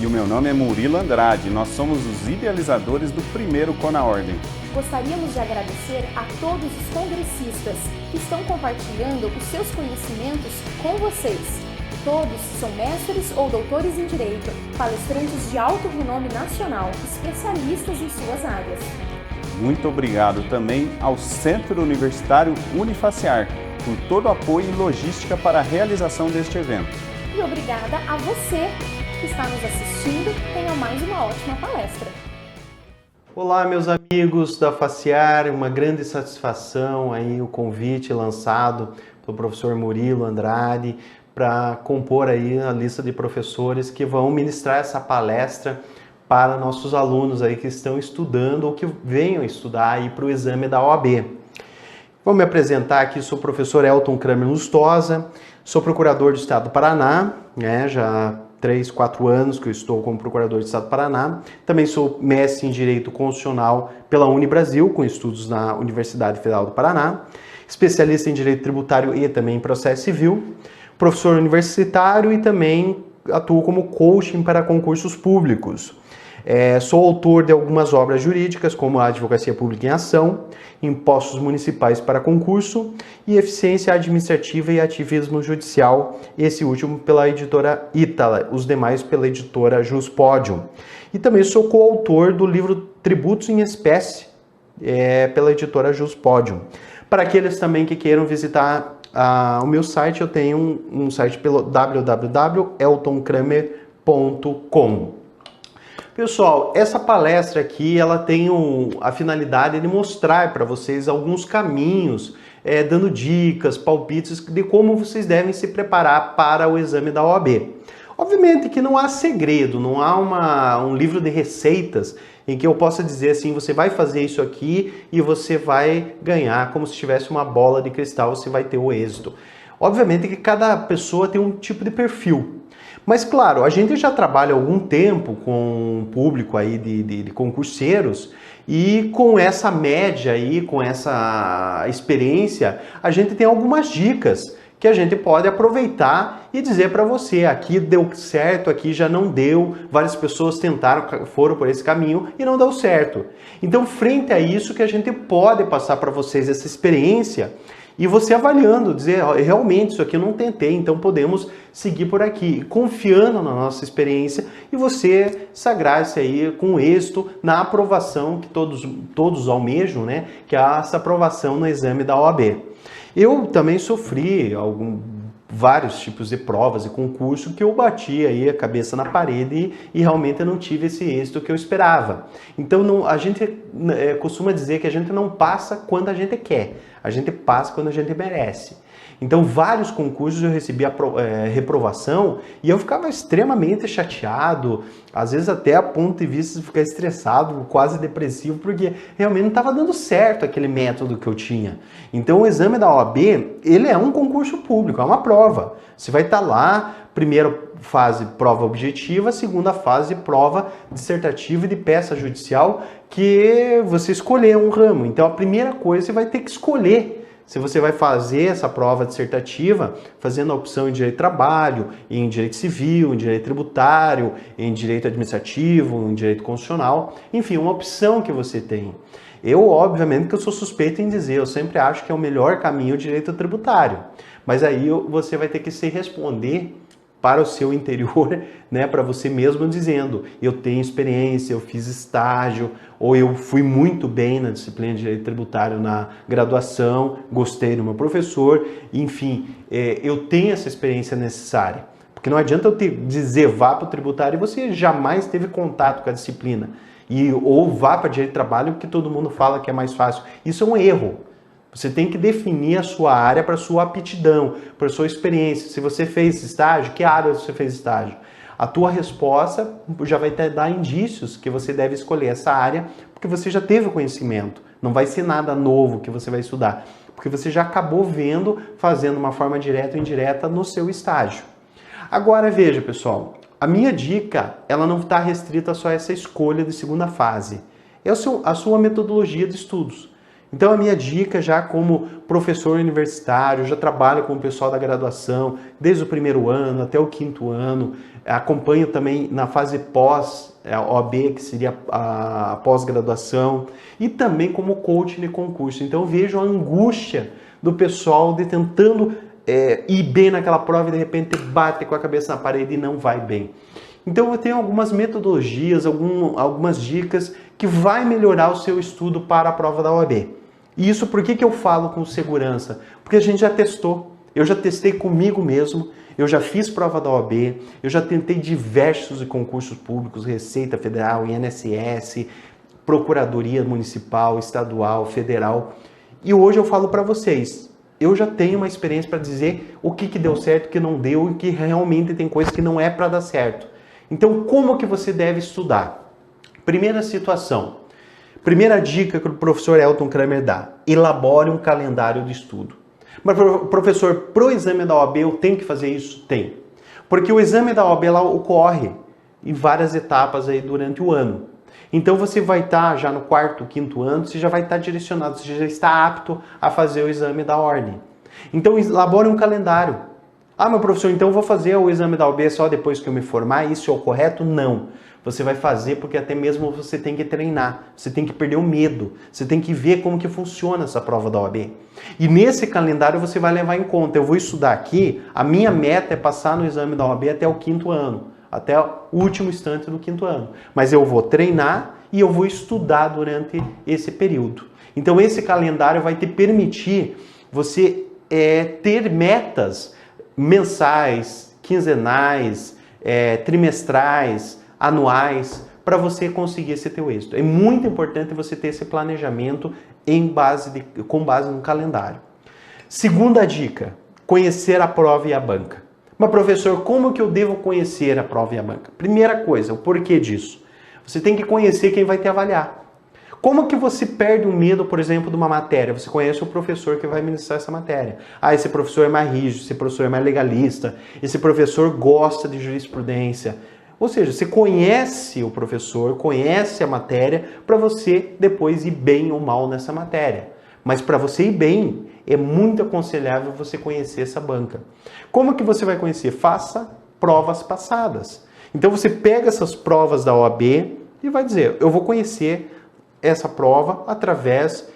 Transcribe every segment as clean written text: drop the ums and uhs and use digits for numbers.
E o meu nome é Murilo Andrade. Nós somos os idealizadores do primeiro Cona Ordem. Gostaríamos de agradecer a todos os congressistas que estão compartilhando os seus conhecimentos com vocês. Todos são mestres ou doutores em Direito, palestrantes de alto renome nacional, especialistas em suas áreas. Muito obrigado também ao Centro Universitário Unifaciar por todo o apoio e logística para a realização deste evento. E obrigada a você que está nos assistindo. Tenha mais uma ótima palestra. Olá, meus amigos da Faciar, uma grande satisfação aí o convite lançado pelo professor Murilo Andrade para compor aí a lista de professores que vão ministrar essa palestra para nossos alunos aí que estão estudando ou que venham estudar aí para o exame da OAB. Vou me apresentar aqui, sou o professor Elton Kramer Lustosa, sou procurador do Estado do Paraná, já há 3, 4 anos que eu estou como procurador do Estado do Paraná. Também sou mestre em Direito Constitucional pela Unibrasil, com estudos na Universidade Federal do Paraná, especialista em Direito Tributário e também em Processo Civil, professor universitário e também atuo como coaching para concursos públicos. Sou autor de algumas obras jurídicas, como a Advocacia Pública em Ação, Impostos Municipais para Concurso e Eficiência Administrativa e Ativismo Judicial, esse último pela editora Ítala, os demais pela editora Juspodium. E também sou coautor do livro Tributos em Espécie, pela editora Juspodium. Para aqueles também que queiram visitar o meu site, eu tenho um site pelo www.eltonkramer.com. Pessoal, essa palestra aqui, ela tem a finalidade de mostrar para vocês alguns caminhos, dando dicas, palpites de como vocês devem se preparar para o exame da OAB. Obviamente que não há segredo, não há um livro de receitas em que eu possa dizer assim, você vai fazer isso aqui e você vai ganhar como se tivesse uma bola de cristal, você vai ter o êxito. Obviamente que cada pessoa tem um tipo de perfil. Mas claro, a gente já trabalha há algum tempo com um público aí de concurseiros e com essa média aí, com essa experiência, a gente tem algumas dicas que a gente pode aproveitar e dizer para você, aqui deu certo, aqui já não deu, várias pessoas tentaram, foram por esse caminho e não deu certo. Então, frente a isso que a gente pode passar para vocês essa experiência e você avaliando, dizer, realmente isso aqui eu não tentei, então podemos seguir por aqui, confiando na nossa experiência e você sagrar-se aí com êxito na aprovação que todos almejam, né? Que é essa aprovação no exame da OAB. Eu também sofri vários tipos de provas e concurso que eu bati aí a cabeça na parede e realmente eu não tive esse êxito que eu esperava. Então a gente costuma dizer que a gente não passa quando a gente quer, a gente passa quando a gente merece. Então vários concursos eu recebi reprovação e eu ficava extremamente chateado, às vezes até a ponto de vista de ficar estressado, quase depressivo, porque realmente não estava dando certo aquele método que eu tinha. Então o exame da OAB, ele é um concurso público, é uma prova. Você vai estar lá, primeira fase prova objetiva, segunda fase prova dissertativa e de peça judicial, que você escolher um ramo. Então a primeira coisa você vai ter que escolher se você vai fazer essa prova dissertativa fazendo a opção em direito do trabalho, em direito civil, em direito tributário, em direito administrativo, em direito constitucional, enfim, uma opção que você tem. Eu, obviamente, que eu sou suspeito em dizer, eu sempre acho que é o melhor caminho o direito tributário, mas aí você vai ter que se responder para o seu interior, né, para você mesmo dizendo, eu tenho experiência, eu fiz estágio, ou eu fui muito bem na disciplina de Direito Tributário na graduação, gostei do meu professor, enfim, eu tenho essa experiência necessária. Porque não adianta eu dizer vá para o tributário e você jamais teve contato com a disciplina. Ou vá para Direito do Trabalho porque todo mundo fala que é mais fácil. Isso é um erro. Você tem que definir a sua área para a sua aptidão, para a sua experiência. Se você fez estágio, que área você fez estágio? A tua resposta já vai te dar indícios que você deve escolher essa área, porque você já teve o conhecimento. Não vai ser nada novo que você vai estudar, porque você já acabou vendo, fazendo uma forma direta ou indireta no seu estágio. Agora veja, pessoal, a minha dica, ela não está restrita só a essa escolha de segunda fase. É a sua metodologia de estudos. Então a minha dica, já como professor universitário, já trabalho com o pessoal da graduação, desde o primeiro ano até o quinto ano, acompanho também na fase pós, a OAB, que seria a pós-graduação, e também como coach de concurso. Então eu vejo a angústia do pessoal de tentando ir bem naquela prova e de repente bate com a cabeça na parede e não vai bem. Então eu tenho algumas metodologias, algumas dicas que vai melhorar o seu estudo para a prova da OAB. E isso por que eu falo com segurança? Porque a gente já testou. Eu já testei comigo mesmo, eu já fiz prova da OAB, eu já tentei diversos concursos públicos, Receita Federal, INSS, Procuradoria Municipal, Estadual, Federal. E hoje eu falo para vocês, eu já tenho uma experiência para dizer o que deu certo, o que não deu e que realmente tem coisa que não é para dar certo. Então, como que você deve estudar? Primeira situação, primeira dica que o professor Elton Kramer dá, elabore um calendário de estudo. Mas, professor, para o exame da OAB eu tenho que fazer isso? Tem. Porque o exame da OAB ela ocorre em várias etapas aí durante o ano. Então você vai estar já no quarto, quinto ano, você já vai estar direcionado, você já está apto a fazer o exame da ordem. Então elabore um calendário. Ah, meu professor, então eu vou fazer o exame da OAB só depois que eu me formar? Isso é o correto? Não. Você vai fazer porque até mesmo você tem que treinar, você tem que perder o medo, você tem que ver como que funciona essa prova da OAB. E nesse calendário você vai levar em conta, eu vou estudar aqui, a minha meta é passar no exame da OAB até o quinto ano, até o último instante do quinto ano. Mas eu vou treinar e eu vou estudar durante esse período. Então esse calendário vai te permitir você ter metas mensais, quinzenais, trimestrais, anuais, para você conseguir esse teu êxito. É muito importante você ter esse planejamento com base no calendário. Segunda dica, conhecer a prova e a banca. Mas professor, como que eu devo conhecer a prova e a banca? Primeira coisa, o porquê disso. Você tem que conhecer quem vai te avaliar. Como que você perde o medo, por exemplo, de uma matéria? Você conhece o professor que vai ministrar essa matéria. Ah, esse professor é mais rígido, esse professor é mais legalista, esse professor gosta de jurisprudência. Ou seja, você conhece o professor, conhece a matéria, para você depois ir bem ou mal nessa matéria. Mas para você ir bem, é muito aconselhável você conhecer essa banca. Como que você vai conhecer? Faça provas passadas. Então você pega essas provas da OAB e vai dizer, eu vou conhecer essa prova através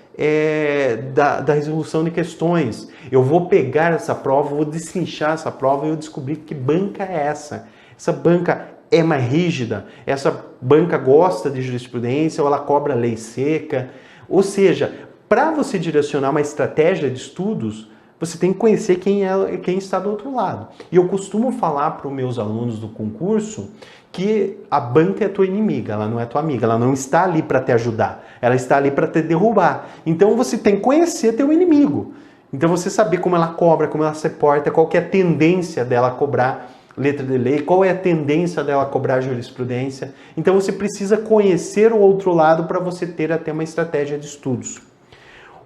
da resolução de questões. Eu vou pegar essa prova, vou destrinchar essa prova e eu descobrir que banca é essa. Essa banca é mais rígida, essa banca gosta de jurisprudência ou ela cobra lei seca. Ou seja, para você direcionar uma estratégia de estudos, você tem que conhecer quem está do outro lado. E eu costumo falar para os meus alunos do concurso que a banca é tua inimiga, ela não é tua amiga, ela não está ali para te ajudar, ela está ali para te derrubar. Então você tem que conhecer teu inimigo. Então você saber como ela cobra, como ela se porta, qual que é a tendência dela cobrar letra de lei, qual é a tendência dela cobrar jurisprudência. Então você precisa conhecer o outro lado para você ter até uma estratégia de estudos.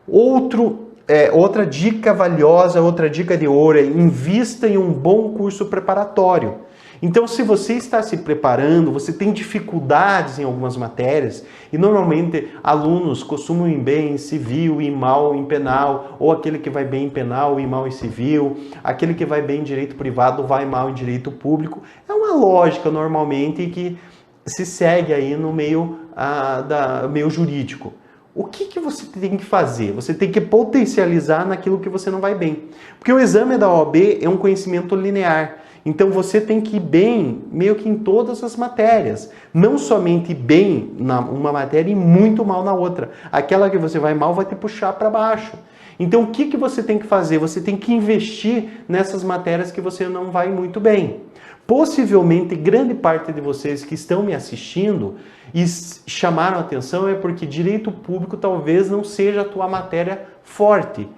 Outra dica valiosa, outra dica de ouro é invista em um bom curso preparatório. Então, se você está se preparando, você tem dificuldades em algumas matérias, e normalmente alunos costumam ir bem em civil e mal em penal, ou aquele que vai bem em penal e mal em civil, aquele que vai bem em direito privado vai mal em direito público. É uma lógica normalmente que se segue aí no meio jurídico. O que você tem que fazer? Você tem que potencializar naquilo que você não vai bem. Porque o exame da OAB é um conhecimento linear. Então você tem que ir bem meio que em todas as matérias. Não somente bem numa matéria e muito mal na outra. Aquela que você vai mal vai te puxar para baixo. Então o que você tem que fazer? Você tem que investir nessas matérias que você não vai muito bem. Possivelmente, grande parte de vocês que estão me assistindo e chamaram a atenção é porque direito público talvez não seja a tua matéria forte.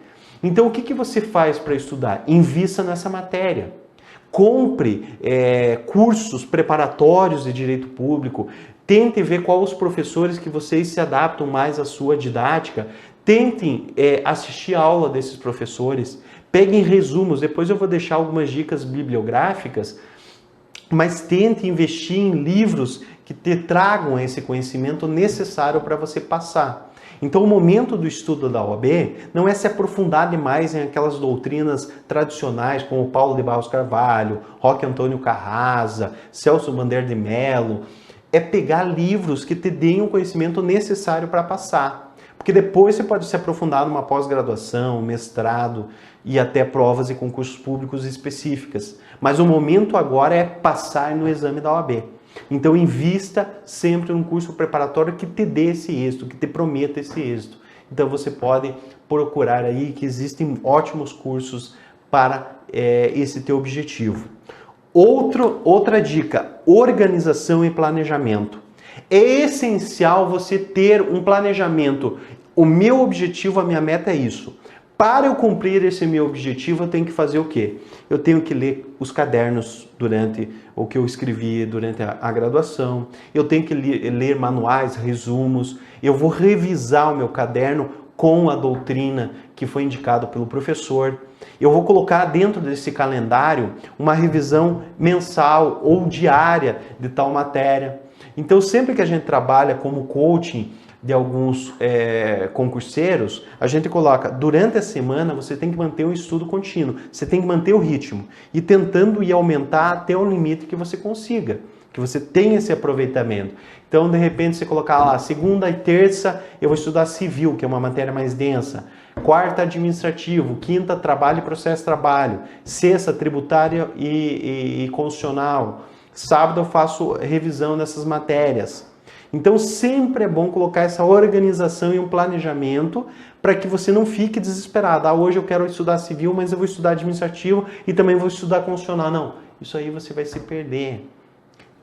Então o que você faz para estudar? Invista nessa matéria. Compre cursos preparatórios de direito público, tente ver quais os professores que vocês se adaptam mais à sua didática, tentem assistir a aula desses professores, peguem resumos, depois eu vou deixar algumas dicas bibliográficas mas tente investir em livros que te tragam esse conhecimento necessário para você passar. Então o momento do estudo da OAB não é se aprofundar demais em aquelas doutrinas tradicionais como Paulo de Barros Carvalho, Roque Antônio Carrasa, Celso Bandeira de Mello. É pegar livros que te deem o conhecimento necessário para passar. Porque depois você pode se aprofundar numa pós-graduação, mestrado e até provas e concursos públicos específicas. Mas o momento agora é passar no exame da OAB. Então invista sempre num curso preparatório que te dê esse êxito, que te prometa esse êxito. Então você pode procurar aí que existem ótimos cursos para esse teu objetivo. Outra dica, organização e planejamento. É essencial você ter um planejamento. O meu objetivo, a minha meta é isso. Para eu cumprir esse meu objetivo, eu tenho que fazer o quê? Eu tenho que ler os cadernos durante o que eu escrevi durante a graduação. Eu tenho que ler manuais, resumos. Eu vou revisar o meu caderno com a doutrina que foi indicado pelo professor. Eu vou colocar dentro desse calendário uma revisão mensal ou diária de tal matéria. Então, sempre que a gente trabalha como coaching de alguns concurseiros, a gente coloca, durante a semana você tem que manter um estudo contínuo, você tem que manter o ritmo e tentando ir aumentar até o limite que você consiga, que você tenha esse aproveitamento. Então, de repente, você colocar lá, segunda e terça eu vou estudar civil, que é uma matéria mais densa, quarta administrativo, quinta trabalho e processo de trabalho, sexta tributária e constitucional, sábado eu faço revisão dessas matérias. Então sempre é bom colocar essa organização e um planejamento para que você não fique desesperado. Hoje eu quero estudar civil, mas eu vou estudar administrativo e também vou estudar constitucional. Não, isso aí você vai se perder.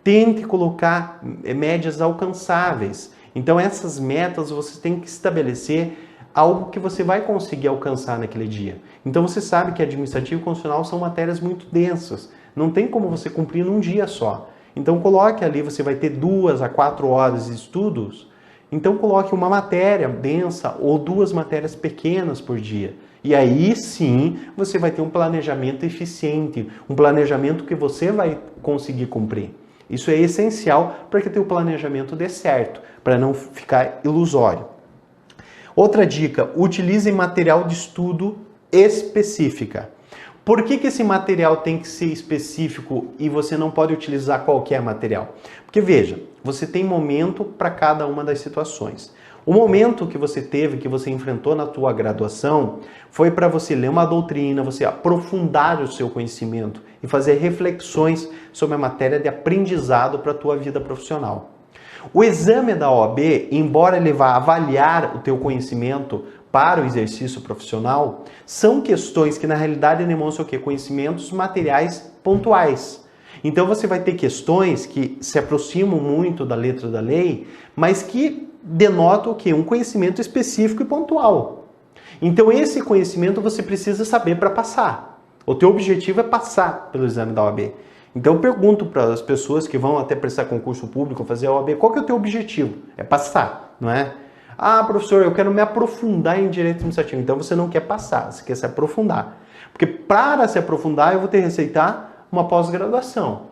Tente colocar médias alcançáveis. Então essas metas você tem que estabelecer algo que você vai conseguir alcançar naquele dia. Então você sabe que administrativo e constitucional são matérias muito densas. Não tem como você cumprir num dia só. Então coloque ali, você vai ter 2 a 4 horas de estudos. Então coloque uma matéria densa ou 2 matérias pequenas por dia. E aí sim você vai ter um planejamento eficiente, um planejamento que você vai conseguir cumprir. Isso é essencial para que o teu planejamento dê certo, para não ficar ilusório. Outra dica, utilize material de estudo específica. Por que esse material tem que ser específico e você não pode utilizar qualquer material? Porque veja, você tem momento para cada uma das situações. O momento que você teve, que você enfrentou na tua graduação, foi para você ler uma doutrina, você aprofundar o seu conhecimento e fazer reflexões sobre a matéria de aprendizado para a tua vida profissional. O exame da OAB, embora ele vá avaliar o teu conhecimento para o exercício profissional, são questões que na realidade demonstram o quê? Conhecimentos materiais pontuais. Então você vai ter questões que se aproximam muito da letra da lei, mas que denotam o quê? Um conhecimento específico e pontual. Então esse conhecimento você precisa saber para passar. O teu objetivo é passar pelo exame da OAB. Então eu pergunto para as pessoas que vão até prestar concurso público, fazer a OAB, qual que é o teu objetivo? É passar, não é? Ah, professor, eu quero me aprofundar em direito administrativo. Então você não quer passar, você quer se aprofundar. Porque para se aprofundar eu vou ter que receitar uma pós-graduação.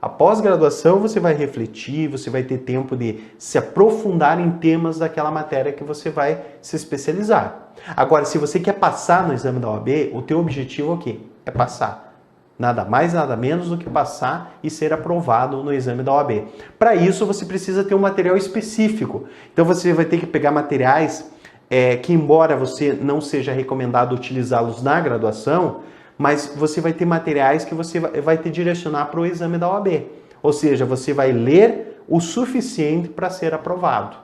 A pós-graduação você vai refletir, você vai ter tempo de se aprofundar em temas daquela matéria que você vai se especializar. Agora, se você quer passar no exame da OAB, o teu objetivo é o quê? É passar. Nada mais, nada menos do que passar e ser aprovado no exame da OAB. Para isso, você precisa ter um material específico. Então, você vai ter que pegar materiais que, embora você não seja recomendado utilizá-los na graduação, mas você vai ter materiais que você vai te direcionar para o exame da OAB. Ou seja, você vai ler o suficiente para ser aprovado.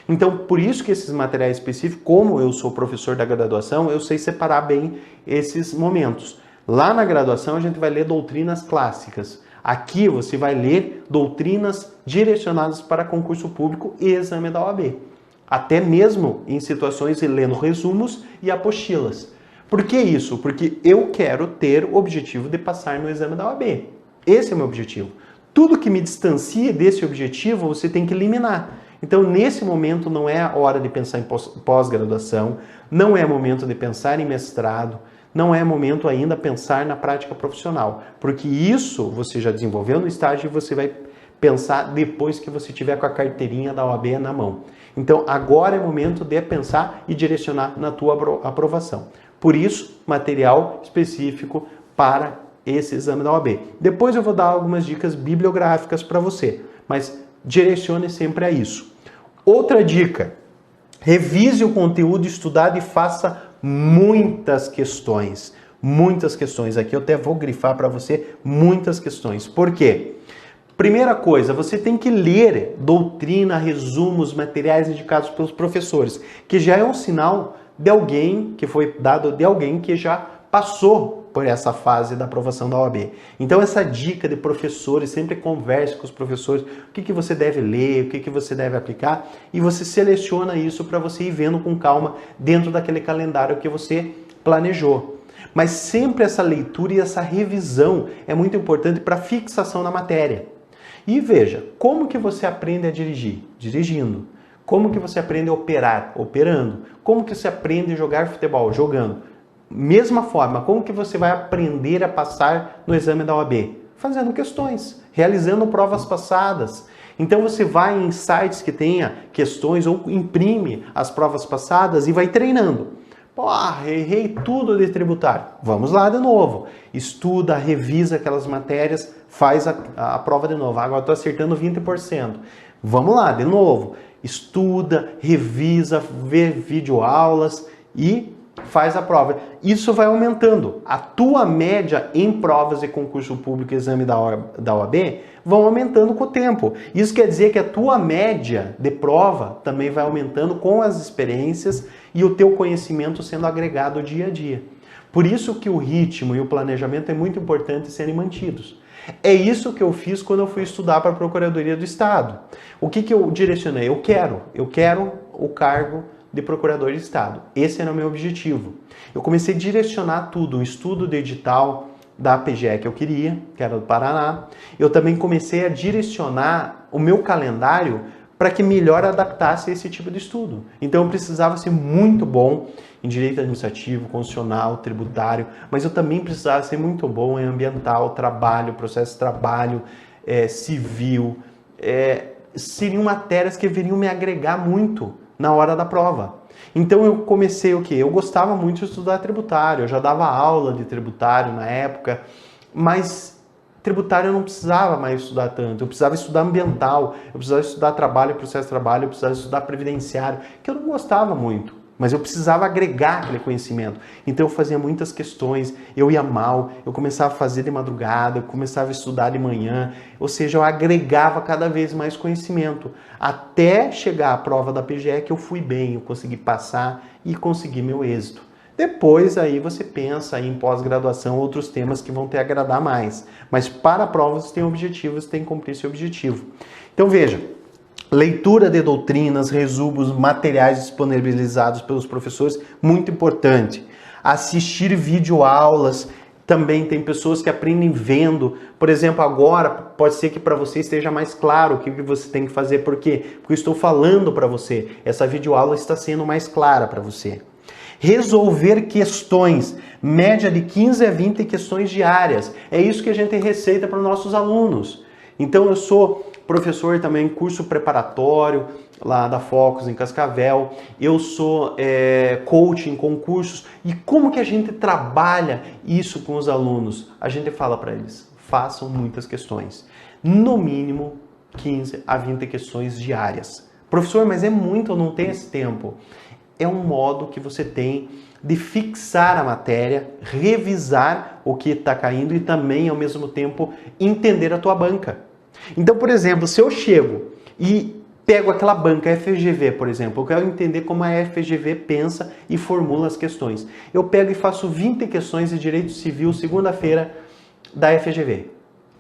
Então, por isso que esses materiais específicos, como eu sou professor da graduação, eu sei separar bem esses momentos. Lá na graduação a gente vai ler doutrinas clássicas. Aqui você vai ler doutrinas direcionadas para concurso público e exame da OAB. Até mesmo em situações lendo resumos e apostilas. Por que isso? Porque eu quero ter o objetivo de passar no exame da OAB. Esse é o meu objetivo. Tudo que me distancie desse objetivo você tem que eliminar. Então, nesse momento não é a hora de pensar em pós-graduação, não é momento de pensar em mestrado, não é momento ainda pensar na prática profissional, porque isso você já desenvolveu no estágio e você vai pensar depois que você tiver com a carteirinha da OAB na mão. Então, agora é momento de pensar e direcionar na tua aprovação. Por isso, material específico para esse exame da OAB. Depois eu vou dar algumas dicas bibliográficas para você, mas direcione sempre a isso. Outra dica, revise o conteúdo estudado e faça muitas questões. Muitas questões. Aqui eu até vou grifar para você muitas questões. Por quê? Primeira coisa, você tem que ler doutrina, resumos, materiais indicados pelos professores, que já é um sinal de alguém que foi dado de alguém que já passou por essa fase da aprovação da OAB. Então essa dica de professores, sempre converse com os professores, o que você deve ler, o que você deve aplicar, e você seleciona isso para você ir vendo com calma dentro daquele calendário que você planejou. Mas sempre essa leitura e essa revisão é muito importante para fixação na matéria. E veja, como que você aprende a dirigir? Dirigindo. Como que você aprende a operar? Operando. Como que você aprende a jogar futebol? Jogando. Mesma forma, como que você vai aprender a passar no exame da OAB? Fazendo questões, realizando provas passadas. Então você vai em sites que tenha questões ou imprime as provas passadas e vai treinando. Pô, errei tudo de tributário. Vamos lá de novo. Estuda, revisa aquelas matérias, faz a prova de novo. Agora estou acertando 20%. Vamos lá, de novo. Estuda, revisa, vê videoaulas e faz a prova. Isso vai aumentando. A tua média em provas de concurso público e exame da OAB vão aumentando com o tempo. Isso quer dizer que a tua média de prova também vai aumentando com as experiências e o teu conhecimento sendo agregado dia a dia. Por isso que o ritmo e o planejamento é muito importante serem mantidos. É isso que eu fiz quando eu fui estudar para a Procuradoria do Estado. O que eu direcionei? Eu quero o cargo de Procurador de Estado. Esse era o meu objetivo. Eu comecei a direcionar tudo, um estudo de edital da PGE que eu queria, que era do Paraná. Eu também comecei a direcionar o meu calendário para que melhor adaptasse a esse tipo de estudo. Então eu precisava ser muito bom em direito administrativo, constitucional, tributário, mas eu também precisava ser muito bom em ambiental, trabalho, processo de trabalho, civil. Seriam matérias que viriam me agregar muito na hora da prova. Então eu comecei o quê? Eu gostava muito de estudar tributário, eu já dava aula de tributário na época, mas tributário eu não precisava mais estudar tanto, eu precisava estudar ambiental, eu precisava estudar trabalho, processo de trabalho, eu precisava estudar previdenciário, que eu não gostava muito. Mas eu precisava agregar aquele conhecimento. Então eu fazia muitas questões, eu ia mal, eu começava a fazer de madrugada, eu começava a estudar de manhã, ou seja, eu agregava cada vez mais conhecimento, até chegar à prova da PGE que eu fui bem, eu consegui passar e consegui meu êxito. Depois aí você pensa em pós-graduação, outros temas que vão te agradar mais. Mas para a prova você tem objetivos, você tem que cumprir esse objetivo. Então veja, leitura de doutrinas, resumos, materiais disponibilizados pelos professores, muito importante. Assistir videoaulas, também tem pessoas que aprendem vendo. Por exemplo, agora pode ser que para você esteja mais claro o que você tem que fazer. Por quê? Porque eu estou falando para você. Essa videoaula está sendo mais clara para você. Resolver questões, média de 15 a 20 questões diárias. É isso que a gente receita para os nossos alunos. Então eu sou professor também, curso preparatório lá da Focus em Cascavel. Eu sou coach em concursos. E como que a gente trabalha isso com os alunos? A gente fala para eles, façam muitas questões. No mínimo 15 a 20 questões diárias. Professor, mas é muito, eu não tenho esse tempo. É um modo que você tem de fixar a matéria, revisar o que está caindo e também, ao mesmo tempo, entender a tua banca. Então, por exemplo, se eu chego e pego aquela banca FGV, por exemplo, eu quero entender como a FGV pensa e formula as questões. Eu pego e faço 20 questões de Direito Civil segunda-feira da FGV.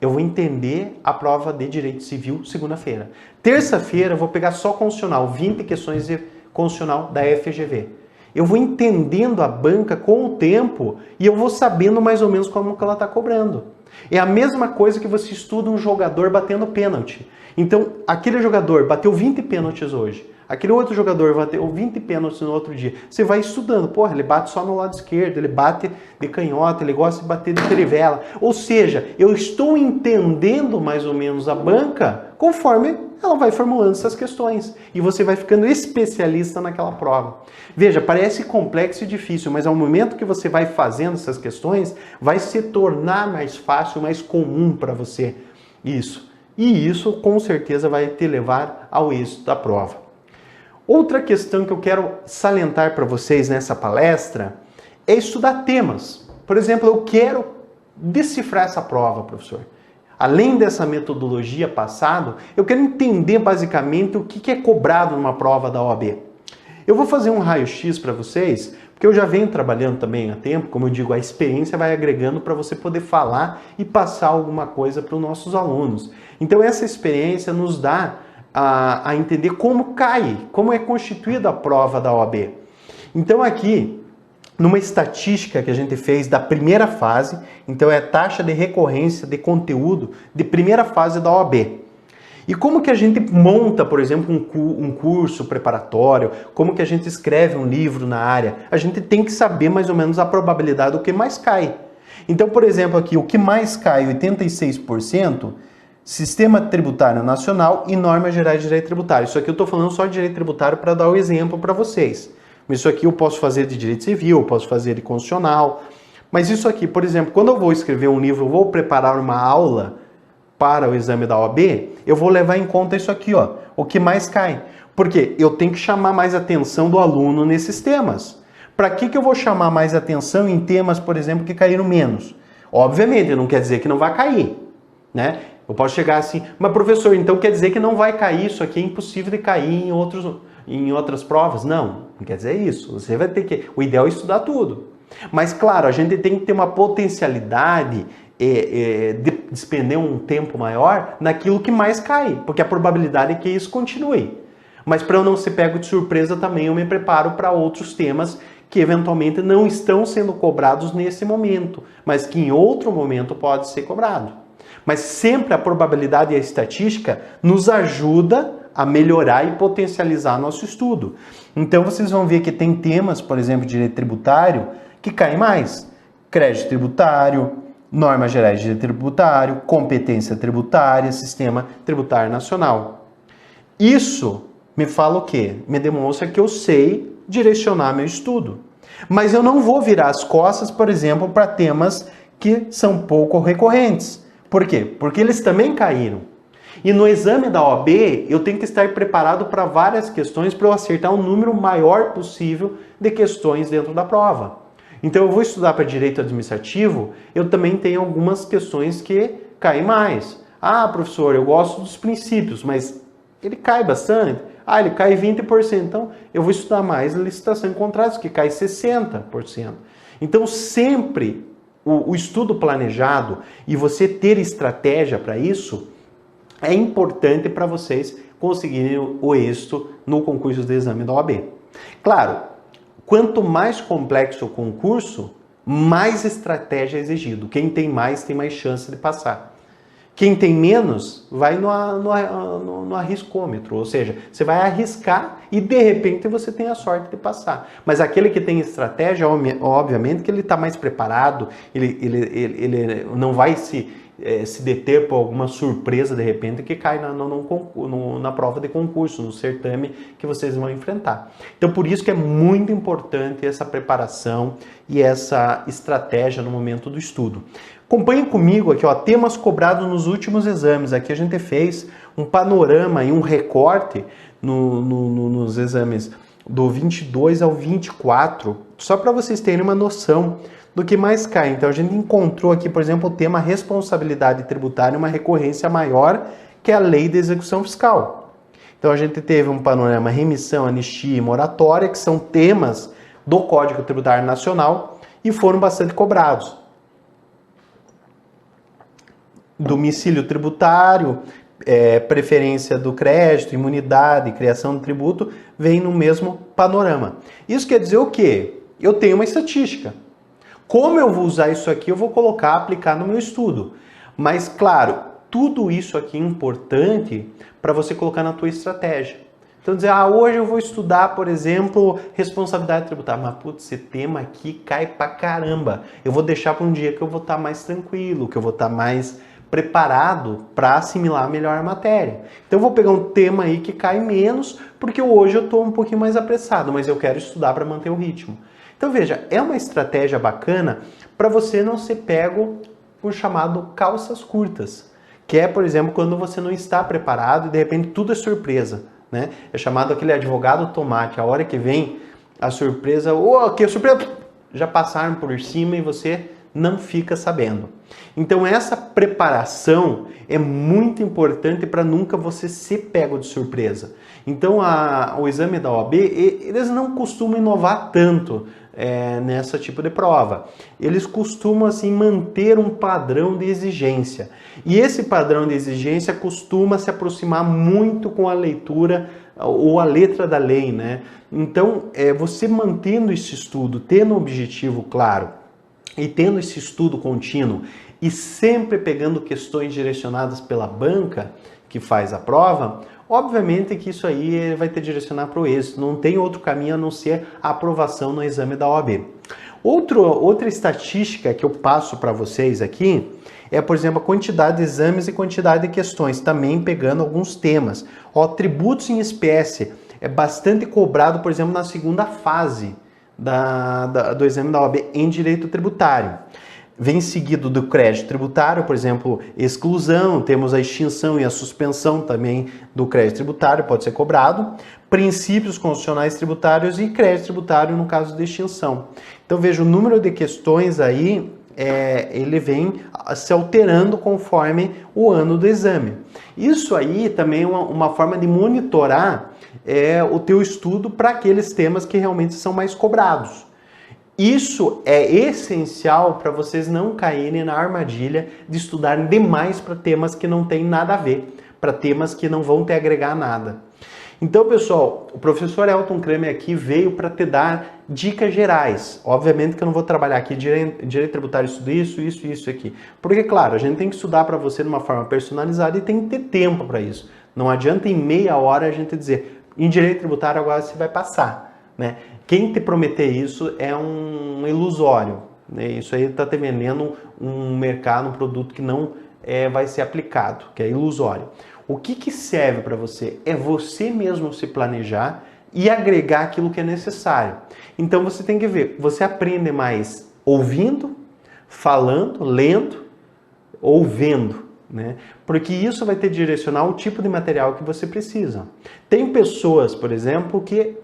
Eu vou entender a prova de Direito Civil segunda-feira. Terça-feira eu vou pegar só constitucional, 20 questões de constitucional da FGV. Eu vou entendendo a banca com o tempo e eu vou sabendo mais ou menos como que ela está cobrando. É a mesma coisa que você estuda um jogador batendo pênalti. Então, aquele jogador bateu 20 pênaltis hoje. Aquele outro jogador bateu 20 pênaltis no outro dia. Você vai estudando. Porra, ele bate só no lado esquerdo, ele bate de canhota, ele gosta de bater de trivela. Ou seja, eu estou entendendo mais ou menos a banca conforme ela vai formulando essas questões. E você vai ficando especialista naquela prova. Veja, parece complexo e difícil, mas ao momento que você vai fazendo essas questões, vai se tornar mais fácil, mais comum para você isso. E isso, com certeza, vai te levar ao êxito da prova. Outra questão que eu quero salientar para vocês nessa palestra é estudar temas. Por exemplo, eu quero decifrar essa prova, professor. Além dessa metodologia passada, eu quero entender basicamente o que é cobrado numa prova da OAB. Eu vou fazer um raio-x para vocês, porque eu já venho trabalhando também há tempo, como eu digo, a experiência vai agregando para você poder falar e passar alguma coisa para os nossos alunos. Então essa experiência nos dá a entender como cai, como é constituída a prova da OAB. Então aqui, numa estatística que a gente fez da primeira fase, então é a taxa de recorrência de conteúdo de primeira fase da OAB. E como que a gente monta, por exemplo, um curso preparatório, como que a gente escreve um livro na área? A gente tem que saber mais ou menos a probabilidade do que mais cai. Então, por exemplo, aqui, o que mais cai, 86%, Sistema Tributário Nacional e Normas Gerais de Direito Tributário. Isso aqui eu estou falando só de direito tributário para dar o exemplo para vocês. Isso aqui eu posso fazer de direito civil, eu posso fazer de constitucional. Mas isso aqui, por exemplo, quando eu vou escrever um livro, eu vou preparar uma aula para o exame da OAB, eu vou levar em conta isso aqui, ó, o que mais cai. Porque eu tenho que chamar mais atenção do aluno nesses temas. Para que eu vou chamar mais atenção em temas, por exemplo, que caíram menos? Obviamente, não quer dizer que não vai cair, né? Eu posso chegar assim, mas professor, então quer dizer que não vai cair, isso aqui é impossível de cair em outras provas? Não quer dizer isso. Você vai ter que... O ideal é estudar tudo. Mas claro, a gente tem que ter uma potencialidade de despender um tempo maior naquilo que mais cai, porque a probabilidade é que isso continue. Mas para eu não ser pego de surpresa também, eu me preparo para outros temas que eventualmente não estão sendo cobrados nesse momento, mas que em outro momento pode ser cobrado. Mas sempre a probabilidade e a estatística nos ajuda a melhorar e potencializar nosso estudo. Então vocês vão ver que tem temas, por exemplo, de direito tributário, que caem mais. Crédito tributário, normas gerais de direito tributário, competência tributária, sistema tributário nacional. Isso me fala o quê? Me demonstra que eu sei direcionar meu estudo. Mas eu não vou virar as costas, por exemplo, para temas que são pouco recorrentes. Por quê? Porque eles também caíram. E no exame da OAB, eu tenho que estar preparado para várias questões para eu acertar um número maior possível de questões dentro da prova. Então eu vou estudar para direito administrativo, eu também tenho algumas questões que caem mais. Ah, professor, eu gosto dos princípios, mas ele cai bastante. Ah, ele cai 20%. Então eu vou estudar mais licitação em contratos, que cai 60%. Então sempre o estudo planejado e você ter estratégia para isso é importante para vocês conseguirem o êxito no concurso de exame da OAB. Claro, quanto mais complexo o concurso, mais estratégia é exigido. Quem tem mais chance de passar. Quem tem menos vai no arriscômetro, ou seja, você vai arriscar e de repente você tem a sorte de passar. Mas aquele que tem estratégia, obviamente que ele está mais preparado, ele não vai se deter por alguma surpresa de repente que cai na prova de concurso, no certame que vocês vão enfrentar. Então por isso que é muito importante essa preparação e essa estratégia no momento do estudo. Acompanhe comigo aqui, ó, temas cobrados nos últimos exames. Aqui a gente fez um panorama e um recorte nos exames do 22 ao 24, só para vocês terem uma noção do que mais cai. Então a gente encontrou aqui, por exemplo, o tema responsabilidade tributária, uma recorrência maior, que é a lei de execução fiscal. Então a gente teve um panorama remissão, anistia e moratória, que são temas do Código Tributário Nacional e foram bastante cobrados. Domicílio tributário, preferência do crédito, imunidade, criação do tributo, vem no mesmo panorama. Isso quer dizer o quê? Eu tenho uma estatística. Como eu vou usar isso aqui, eu vou colocar, aplicar no meu estudo. Mas, claro, tudo isso aqui é importante para você colocar na tua estratégia. Então, dizer, hoje eu vou estudar, por exemplo, responsabilidade tributária. Mas, putz, esse tema aqui cai pra caramba. Eu vou deixar para um dia que eu vou estar mais tranquilo, que eu vou estar mais preparado para assimilar melhor a matéria. Então, eu vou pegar um tema aí que cai menos, porque hoje eu estou um pouquinho mais apressado, mas eu quero estudar para manter o ritmo. Então, veja, é uma estratégia bacana para você não ser pego com o chamado calças curtas, que é, por exemplo, quando você não está preparado e de repente tudo é surpresa. Né? É chamado aquele advogado tomate. A hora que vem a surpresa, que surpresa, já passaram por cima e você não fica sabendo. Então essa preparação é muito importante para nunca você ser pego de surpresa. Então o exame da OAB, eles não costumam inovar tanto nessa tipo de prova. Eles costumam assim manter um padrão de exigência. E esse padrão de exigência costuma se aproximar muito com a leitura ou a letra da lei, né? Então, você mantendo esse estudo, tendo um objetivo claro e tendo esse estudo contínuo e sempre pegando questões direcionadas pela banca que faz a prova, obviamente que isso aí vai te direcionar para o êxito. Não tem outro caminho a não ser a aprovação no exame da OAB. Outra estatística que eu passo para vocês aqui é, por exemplo, a quantidade de exames e quantidade de questões, também pegando alguns temas. Tributos em espécie é bastante cobrado, por exemplo, na segunda fase do exame da OAB em direito tributário. Vem seguido do crédito tributário, por exemplo, exclusão, temos a extinção e a suspensão também do crédito tributário, pode ser cobrado, princípios constitucionais tributários e crédito tributário no caso de extinção. Então veja, o número de questões aí, ele vem se alterando conforme o ano do exame. Isso aí também é uma forma de monitorar o teu estudo para aqueles temas que realmente são mais cobrados. Isso é essencial para vocês não caírem na armadilha de estudarem demais para temas que não tem nada a ver, para temas que não vão te agregar nada. Então, pessoal, o professor Elton Kramer aqui veio para te dar dicas gerais. Obviamente que eu não vou trabalhar aqui direito tributário, estudo isso aqui. Porque, claro, a gente tem que estudar para você de uma forma personalizada e tem que ter tempo para isso. Não adianta em meia hora a gente dizer, em direito tributário agora você vai passar, né? Quem te prometer isso é um ilusório, né? Isso aí está te vendendo um mercado, um produto que não vai ser aplicado, que é ilusório. O que serve para você? É você mesmo se planejar e agregar aquilo que é necessário. Então você tem que ver, você aprende mais ouvindo, falando, lendo ou vendo, né? Porque isso vai te direcionar o tipo de material que você precisa. Tem pessoas, por exemplo, que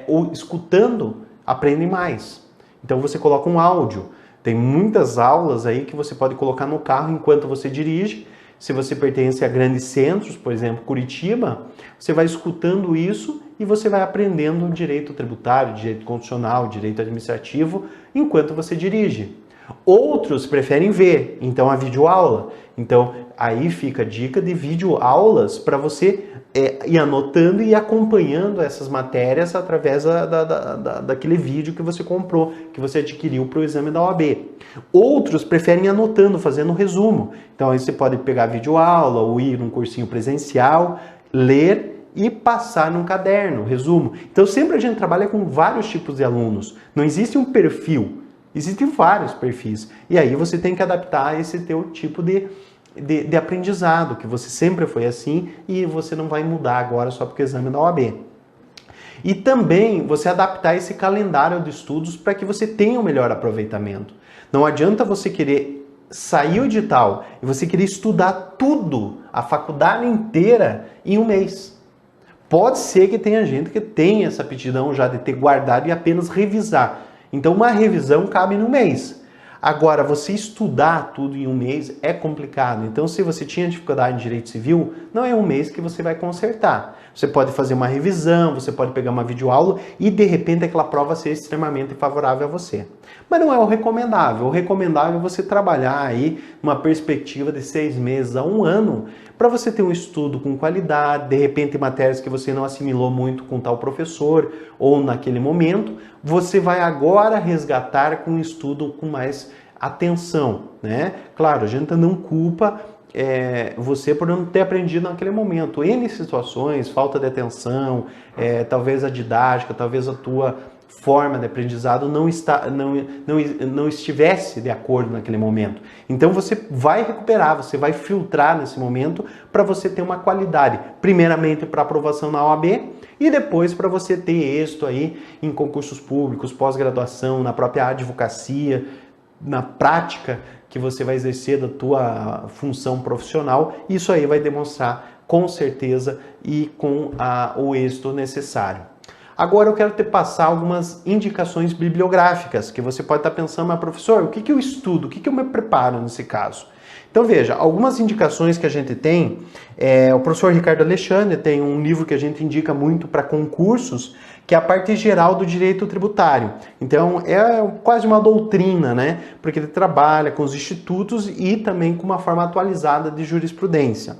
ou escutando aprendem mais. Então você coloca um áudio. Tem muitas aulas aí que você pode colocar no carro enquanto você dirige. Se você pertence a grandes centros, por exemplo, Curitiba, você vai escutando isso e você vai aprendendo direito tributário, direito constitucional, direito administrativo, enquanto você dirige. Outros preferem ver, então a videoaula. Então aí fica a dica de videoaulas para você ir anotando e acompanhando essas matérias através daquele vídeo que você comprou, que você adquiriu para o exame da OAB. Outros preferem anotando, fazendo resumo. Então aí você pode pegar a videoaula ou ir num cursinho presencial, ler e passar num caderno, resumo. Então sempre a gente trabalha com vários tipos de alunos. Não existe um perfil, existem vários perfis. E aí você tem que adaptar esse teu tipo de aprendizado, que você sempre foi assim e você não vai mudar agora só porque o exame da OAB. E também você adaptar esse calendário de estudos para que você tenha um melhor aproveitamento. Não adianta você querer sair o edital e você querer estudar tudo, a faculdade inteira, em um mês. Pode ser que tenha gente que tenha essa aptidão já de ter guardado e apenas revisar. Então uma revisão cabe no mês. Agora, você estudar tudo em um mês é complicado. Então, se você tinha dificuldade em direito civil, não é um mês que você vai consertar. Você pode fazer uma revisão, você pode pegar uma videoaula e, de repente, aquela prova ser extremamente favorável a você. Mas não é o recomendável. O recomendável é você trabalhar aí uma perspectiva de 6 meses a 1 ano para você ter um estudo com qualidade, de repente matérias que você não assimilou muito com tal professor ou naquele momento, você vai agora resgatar com um estudo com mais atenção, né? Claro, a gente não culpa você por não ter aprendido naquele momento. N situações, falta de atenção, talvez a didática, talvez a tua forma de aprendizado não estivesse de acordo naquele momento. Então você vai recuperar, você vai filtrar nesse momento para você ter uma qualidade, primeiramente para aprovação na OAB e depois para você ter êxito aí em concursos públicos, pós-graduação, na própria advocacia, na prática que você vai exercer da tua função profissional. Isso aí vai demonstrar com certeza e com o êxito necessário. Agora eu quero te passar algumas indicações bibliográficas, que você pode estar pensando, mas professor, o que eu estudo? O que eu me preparo nesse caso? Então veja, algumas indicações que a gente tem, o professor Ricardo Alexandre tem um livro que a gente indica muito para concursos, que é a parte geral do direito tributário. Então é quase uma doutrina, né? Porque ele trabalha com os institutos e também com uma forma atualizada de jurisprudência.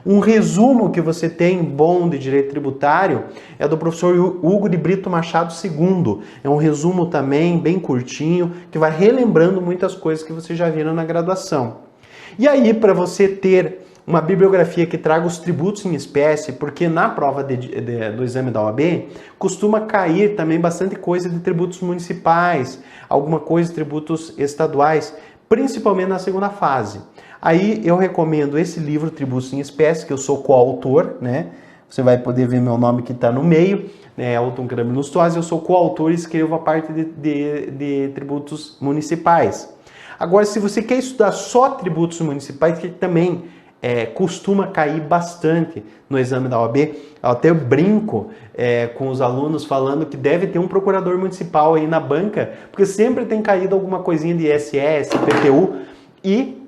Um resumo que você tem bom de direito tributário é do professor Hugo de Brito Machado II. É um resumo também bem curtinho, que vai relembrando muitas coisas que você já viram na graduação. E aí, para você ter uma bibliografia que traga os tributos em espécie, porque na prova do exame da OAB costuma cair também bastante coisa de tributos municipais, alguma coisa de tributos estaduais, principalmente na segunda fase. Aí eu recomendo esse livro, Tributos em Espécie, que eu sou coautor, né? Você vai poder ver meu nome que está no meio, né? Elton Kramer Lustosa, eu sou coautor e escrevo a parte de tributos municipais. Agora, se você quer estudar só tributos municipais, que também costuma cair bastante no exame da OAB, eu até brinco com os alunos falando que deve ter um procurador municipal aí na banca, porque sempre tem caído alguma coisinha de ISS, IPTU, e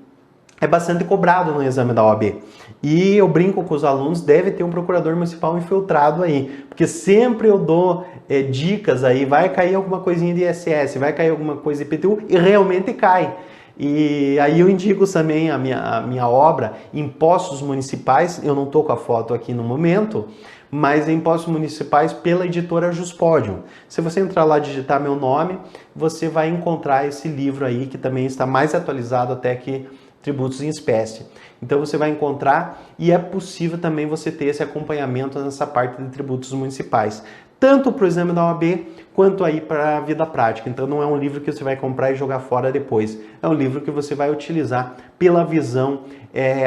é bastante cobrado no exame da OAB. E eu brinco com os alunos, deve ter um procurador municipal infiltrado aí, porque sempre eu dou dicas aí, vai cair alguma coisinha de ISS, vai cair alguma coisa de IPTU, e realmente cai. E aí eu indico também a minha obra, Impostos Municipais, eu não estou com a foto aqui no momento, mas Impostos Municipais pela editora Juspodium. Se você entrar lá e digitar meu nome, você vai encontrar esse livro aí, que também está mais atualizado até que Tributos em Espécie. Então você vai encontrar e é possível também você ter esse acompanhamento nessa parte de tributos municipais, tanto para o exame da OAB quanto aí para a vida prática. Então não é um livro que você vai comprar e jogar fora depois, é um livro que você vai utilizar pela visão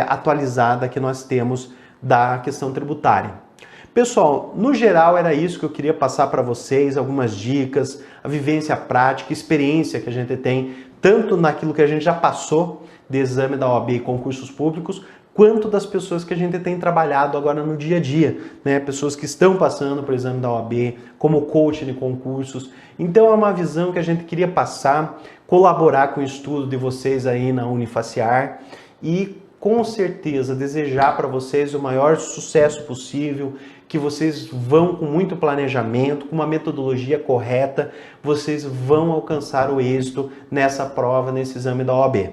atualizada que nós temos da questão tributária. Pessoal, no geral era isso que eu queria passar para vocês, algumas dicas, a vivência prática, experiência que a gente tem, tanto naquilo que a gente já passou de exame da OAB e concursos públicos, quanto das pessoas que a gente tem trabalhado agora no dia a dia, né? Pessoas que estão passando por exame da OAB, como coach de concursos. Então é uma visão que a gente queria passar, colaborar com o estudo de vocês aí na Unifaciar e com certeza desejar para vocês o maior sucesso possível, que vocês vão com muito planejamento, com uma metodologia correta, vocês vão alcançar o êxito nessa prova, nesse exame da OAB.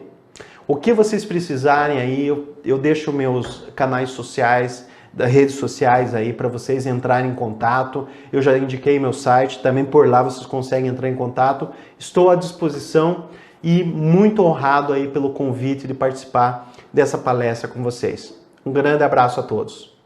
O que vocês precisarem aí, eu deixo meus canais sociais, das redes sociais aí para vocês entrarem em contato. Eu já indiquei meu site, também por lá vocês conseguem entrar em contato. Estou à disposição e muito honrado aí pelo convite de participar dessa palestra com vocês. Um grande abraço a todos.